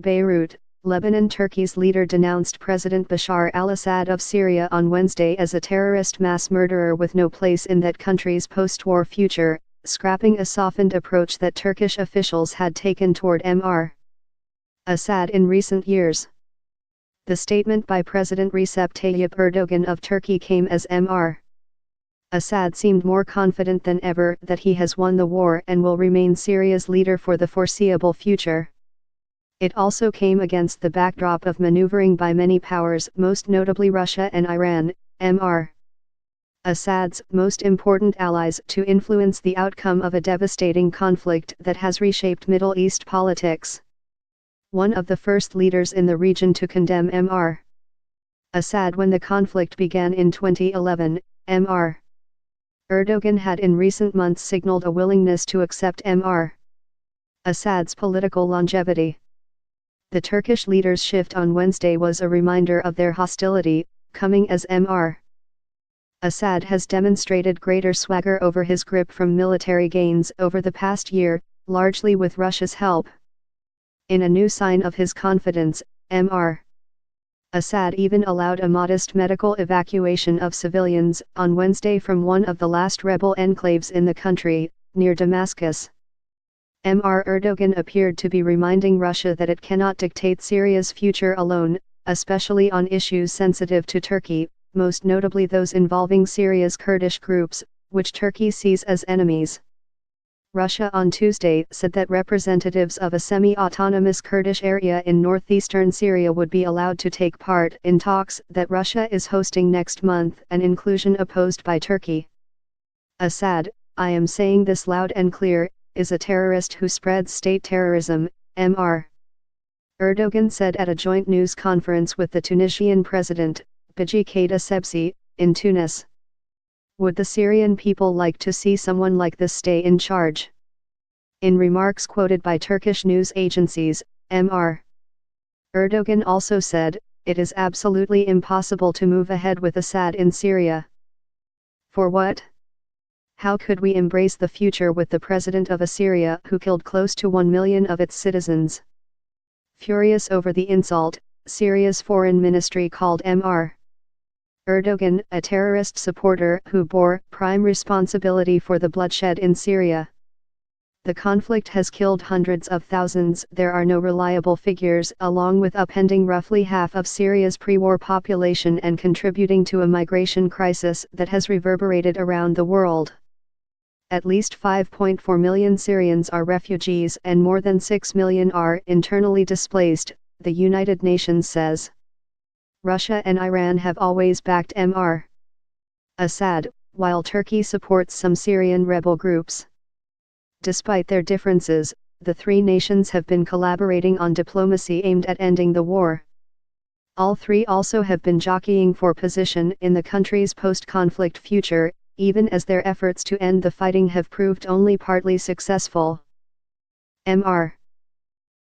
Beirut, Lebanon. Turkey's leader denounced President Bashar al-Assad of Syria on Wednesday as a terrorist mass murderer with no place in that country's post-war future, scrapping a softened approach that Turkish officials had taken toward Mr. Assad in recent years. The statement by President Recep Tayyip Erdogan of Turkey came as Mr. Assad seemed more confident than ever that he has won the war and will remain Syria's leader for the foreseeable future. It also came against the backdrop of maneuvering by many powers, most notably Russia and Iran, Mr. Assad's most important allies, to influence the outcome of a devastating conflict that has reshaped Middle East politics. One of the first leaders in the region to condemn Mr. Assad when the conflict began in 2011, Mr. Erdogan had in recent months signaled a willingness to accept Mr. Assad's political longevity. The Turkish leader's shift on Wednesday was a reminder of their hostility, coming as Mr. Assad has demonstrated greater swagger over his grip from military gains over the past year, largely with Russia's help. In a new sign of his confidence, Mr. Assad even allowed a modest medical evacuation of civilians on Wednesday from one of the last rebel enclaves in the country, near Damascus. Mr. Erdogan appeared to be reminding Russia that it cannot dictate Syria's future alone, especially on issues sensitive to Turkey, most notably those involving Syria's Kurdish groups, which Turkey sees as enemies. Russia on Tuesday said that representatives of a semi-autonomous Kurdish area in northeastern Syria would be allowed to take part in talks that Russia is hosting next month, an inclusion opposed by Turkey. Assad, I am saying this loud and clear, is a terrorist who spreads state terrorism, Mr. Erdogan said at a joint news conference with the Tunisian president, Beji Keita Sebsi, in Tunis. Would the Syrian people like to see someone like this stay in charge? In remarks quoted by Turkish news agencies, Mr. Erdogan also said, it is absolutely impossible to move ahead with Assad in Syria. For what? How could we embrace the future with the president of a Syria who killed close to 1 million of its citizens? Furious over the insult, Syria's foreign ministry called Mr. Erdogan a terrorist supporter who bore prime responsibility for the bloodshed in Syria. The conflict has killed hundreds of thousands. There are no reliable figures, along with upending roughly half of Syria's pre-war population and contributing to a migration crisis that has reverberated around the world. At least 5.4 million Syrians are refugees and more than 6 million are internally displaced, the United Nations says. Russia and Iran have always backed Mr. Assad, while Turkey supports some Syrian rebel groups. Despite their differences, the three nations have been collaborating on diplomacy aimed at ending the war. All three also have been jockeying for position in the country's post-conflict future, even as their efforts to end the fighting have proved only partly successful. Mr.